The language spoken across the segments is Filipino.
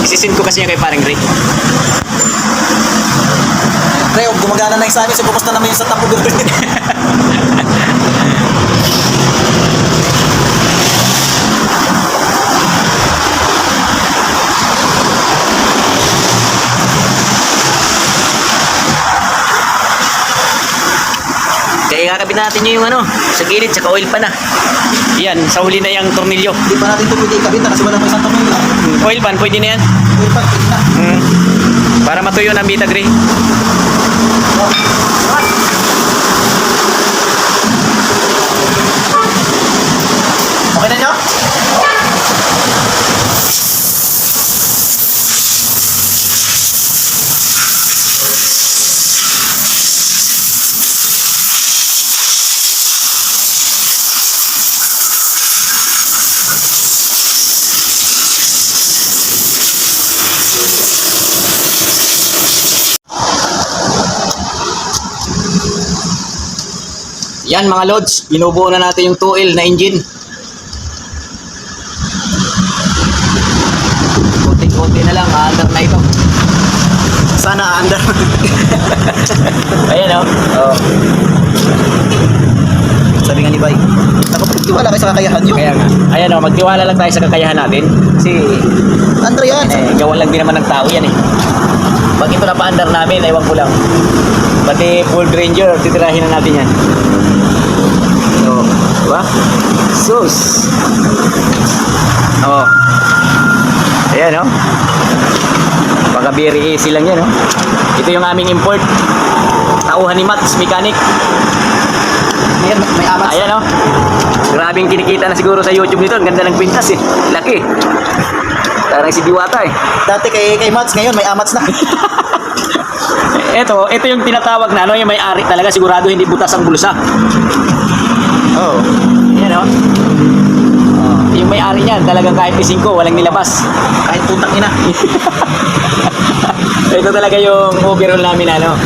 Isisin ko kasi yan kay paring Ray. Pre, gumagana na yung sa amin. So, kumusta naman yung sa tapo doon? Kaya kakabit natin yung ano, sa gilid, saka oil pa na. Yan, sa huli na yung tornilyo. Hindi pa natin ito pwede ikabit kasi wala pa isang tumingin lang. Oil pan, pwede na yan. Pwede pa, pwede na. Para matuyo ng Vita Gray. Okay na nyo? Yan mga lods, binubuo na natin yung 2L na engine. Kunti-kunti na lang, under na ito. Sana under. Ayan o. Oh. Sabi nga ni Bay, ako pagtiwala kayo sa kakayahan nyo. Kaya nga. Ayan o, magtiwala lang tayo sa kakayahan natin. Kasi, Andre yan. gawan lang din naman ng tao yan eh. Pag ito na pa-under namin, ewan ko lang. Pati Ford Ranger, titirahin na natin yan. So, diba? Sus! Oh. Ayan o. Baka very easy lang yan o. Ito yung aming import. Tauhan ni Mats, mechanic. Ayan, may amat. Ayan o. Grabing kinikita na siguro sa YouTube nito. Ang ganda ng pintas eh. Laki. Parang si Diwata eh. Dati kay Mats, ngayon may amats na. Ito yung tinatawag na ano, yung may-ari talaga, sigurado hindi butas ang bulsa. Oo. Yan o. Yung may-ari niyan, talagang kahit ising ko, walang nilabas. Kahit putang ina. Ito talaga yung overall namin, ano,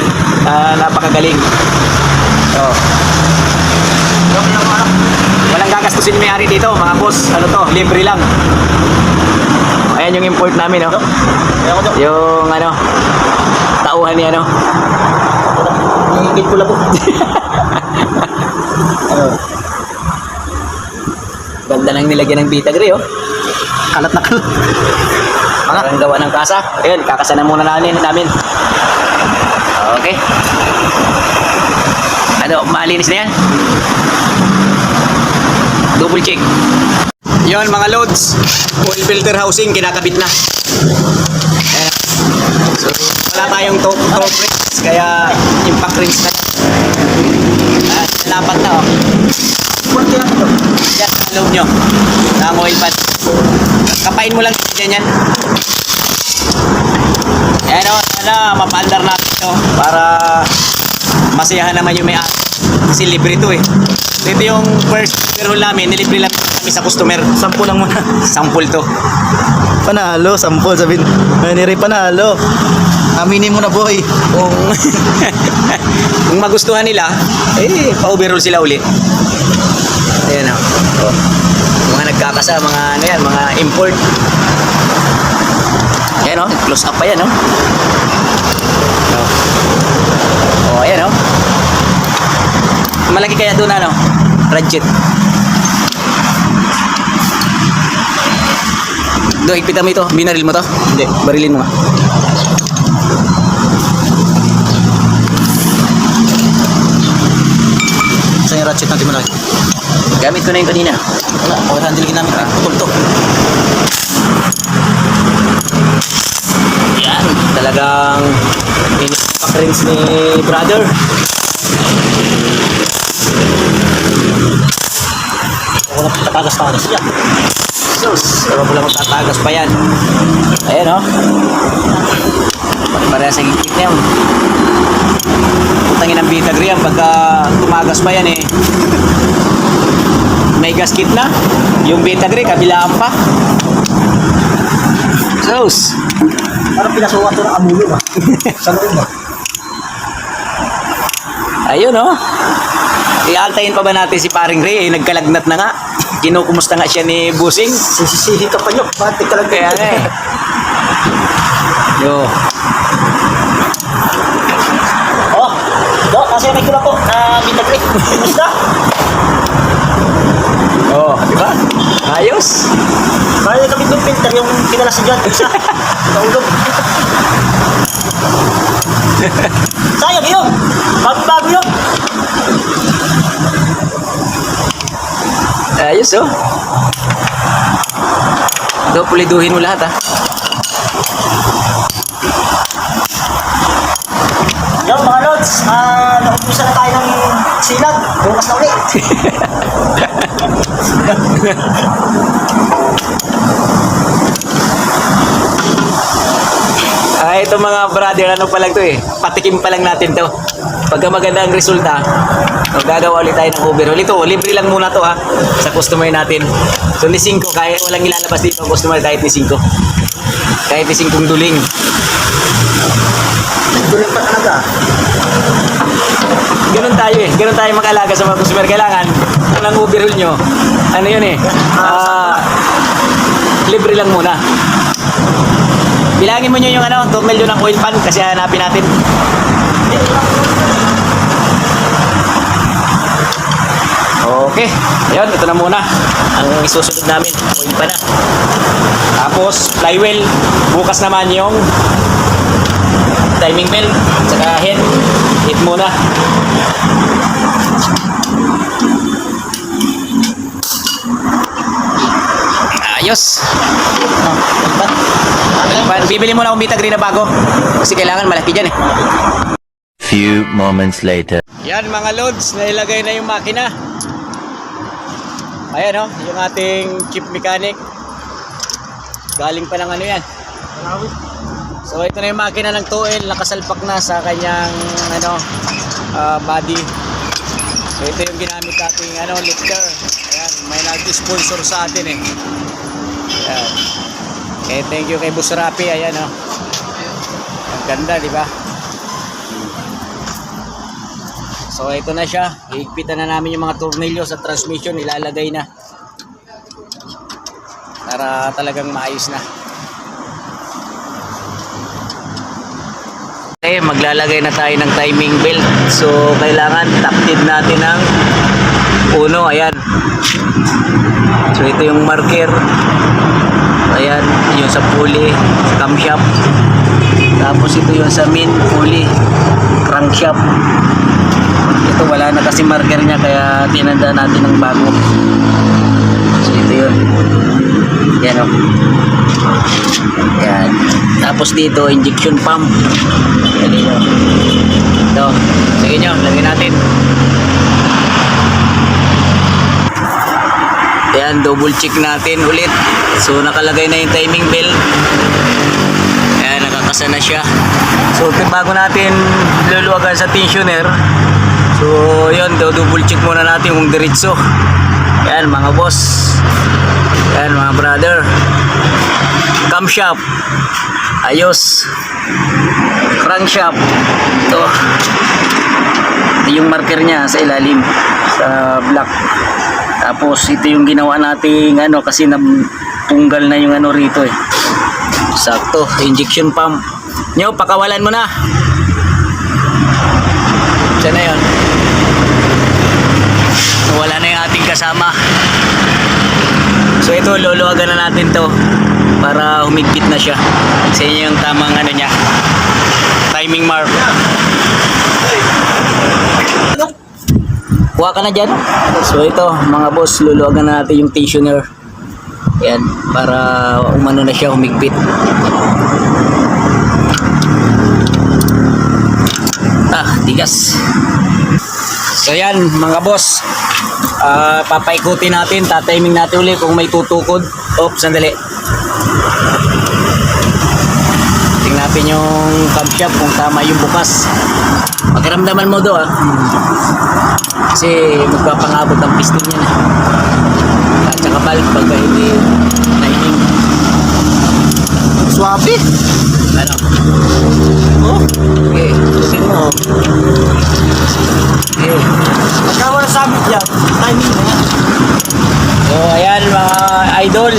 napakagaling. So, walang gagastusin yung may-ari dito, mga boss. Ano to, libre lang. Ayan yung import namin, no? Yung, ano, tauhan niya, no? Hihigit ko lang po. Ganda nang nilagyan ng Vita Gray, oh. Kalat na kalat. Parang gawa ng kasa. Ayun, kakasanan muna namin. Okay. Ano, malinis na yan? Double check. Yun mga loads, oil filter housing kinakabit na. Ayan. So, wala tayong top rings, kaya impact rings na. Lapat na, oh. Kunti lang ito. Yan, sa loob nyo. Ng oil pan. Kapain mo lang yan. Ayan, oh. Sana mapandar natin ito para masiyahan naman yung may-ari. Kasi libre ito eh. Ito yung first overhaul namin, nilibre lang kami sa customer. Sampu lang muna. Sample to. Panalo, sampol. Sabihin, Ray, panalo. Aminin mo na, boy. Kung magustuhan nila, pa-overhaul sila uli. Ayan o. Oh. Mga nagkakasa, mga ano yan, mga import. Ayan o, close up pa yan o. Oh, ayan o. Malaki kaya doon ano, ratchet. Do, higpitan mo ito, binaril mo to? Hindi. Barilin mo nga. Saan yung ratchet natin mo lagi? Gamit ko na yung kanina. Wala, handle namin. Putol to. Yan, talagang inipak rings ni brother. Wala tatagas-tagas siya. Sus, ewan ko lang magtatagas pa yan. Ayan o. Pare sa gigit na yun. Putangin ang Vita Gray yan. Pagka tumagas pa yan eh. May gasket na. Yung Vita Gray, kabilaan pa. Sus. Parang pinasuwa ito ng amulo ba? Sa loob ba? Ayun o. Iantayin pa ba natin si paring Ray? Nagkalagnat na nga. Kinukumusta nga siya ni Busing. Sisisihin ka pa nyo. Batik ka lang. Kaya nga eh. Yo. Oh, do, kasi may kula po na binagri. Basta. Oh, di ba? Ayos. Kaya kami ng filter yung kinalasan dyan. Isa. Naulog. Sayang yun. Bago yun. Ayos oh. Ito, puliduhin mo lahat ah. Yung mga lods, naubusan na tayo ng silag. Bukas na ulit. Ito mga brother, ano pa lang to eh. Patikim pa lang natin to. Pagka maganda ang resulta, gagawa ulit tayo ng overhaul. Ito, libre lang muna to ha, sa customer natin. So ni 5, kahit walang ilalabas dito ang customer, kahit ni 5. Kahit ni 5 duling. Dulit pa talaga. Ganun tayo eh. Ganun tayo mag-alaga sa mga customer. Kailangan, ang overhaul nyo, ano yun eh, libre lang muna. Bilangin mo nyo yung tornilyo ng oil pan kasi hanapin natin. Okay. Ayun, ito na muna. Ang isusunod namin, oil pan na. Tapos, flywheel. Bukas naman yung timing belt. Saka head. Head muna. Ayos. Bibili mo na akong Vita Green na bago. Kasi kailangan malaki dyan eh. Few moments later. Yan mga loads, nailagay na yung makina. Ayan oh, yung ating chief mechanic. Galing pa ng ano yan. So ito na yung makina ng Toel, nakasalpak na sa kanyang body. So ito yung ginamit nating lifter. Ayan, may nag-sponsor sa atin eh. Ayan. Okay, thank you kay Boss Rapi. Ayan oh. Ang ganda, di ba? So ito na siya. Higpitan na namin yung mga tornilyo sa transmission, ilalagay na. Para talagang maayos na. Okay, maglalagay na tayo ng timing belt. So kailangan taptid natin ng uno. Ayan. So ito yung marker. Ayan, yung sa pulley, sa camshaft. Tapos ito yung sa main pulley, crankshaft. Ito wala na kasi marker niya kaya tinanda natin ng bago. So ito yun. Yan o. Yan. Tapos dito, injection pump. Yan yun. Ito. Sige nyo, lagyan natin. Ayan, double check natin ulit. So nakalagay na yung timing bell. Ayan, nakakasa na siya. So bago natin luluwagan sa tensioner, so yun, double check muna natin kung diretso. Ayan mga boss. Ayan mga brother. Camshaft, ayos. Crankshaft, ito. Ito yung marker niya sa ilalim, sa black. Tapos ito yung ginawa nating kasi natunggal na yung rito eh. Sakto, injection pump. Nyo, pakawalan mo na. Diyan na yun. Wala na yung ating kasama. So ito, luluwagan na natin to para humigpit na siya. Kasi yun yung tamang niya. Timing mark. Kuha ka na dyan. So ito mga boss, luluwagan na natin yung tensioner. Ayan, para umano na siya, humigpit. Tigas. So yan mga boss, papaikutin natin, tatiming natin ulit kung may tutukod. Sandali. Tingnan natin yung camshaft kung tama yung bukas. Pakiramdaman mo do kasi magpapangabot ang piston niya na. At saka balik pagka hindi naining. Swabe. Ano? Oh, okay. Tusin mo. Okay. Pagkawa na sabit yan, timing na yan. So ayan mga idol.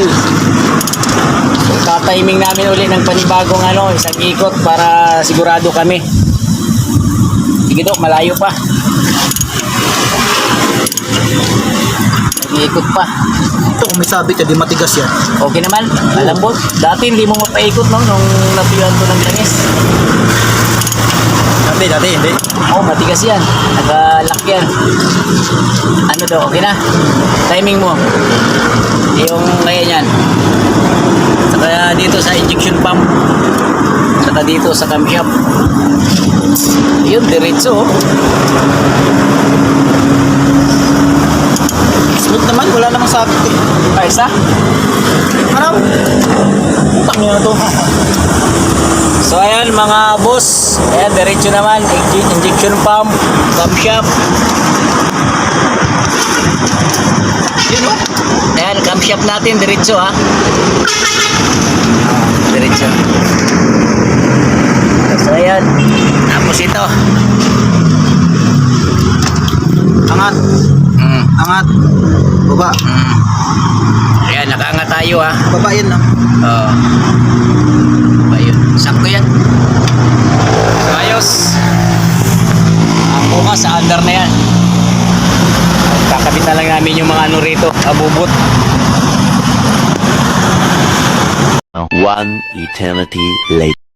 So timing namin uli ng panibagong isang ikot para sigurado kami. Sige Dok, malayo pa. Nag-iikot pa. Ito, kung may sabit, di matigas yan. Okay naman, malambot. Dati hindi mo mapaikot nung natuyuan ko ng langis. Dati, hindi. Oh, matigas yan. Nag-lock yan. Ano daw, okay na? Timing mo. Yung kaya yan. Saka dito sa injection pump. Saka dito sa camshaft. Yun, diretso. Smooth naman, wala namang sabit eh. Ay, isa? Ano? Utang niya na to. So ayan mga boss, ayan diretso naman, injection pump, camshaft. Yun o. Ayan, camshaft natin diretso ha. Diretso. So ayan, tapos ito. Angat, angat. Baba. Ayan, nakaangat tayo ha. Baba yan lang. Oo. Ayun, sakto yan. So ayos. Ang bukas sa under na yan. Kakabit na lang namin yung mga rito, abubot. One eternity later.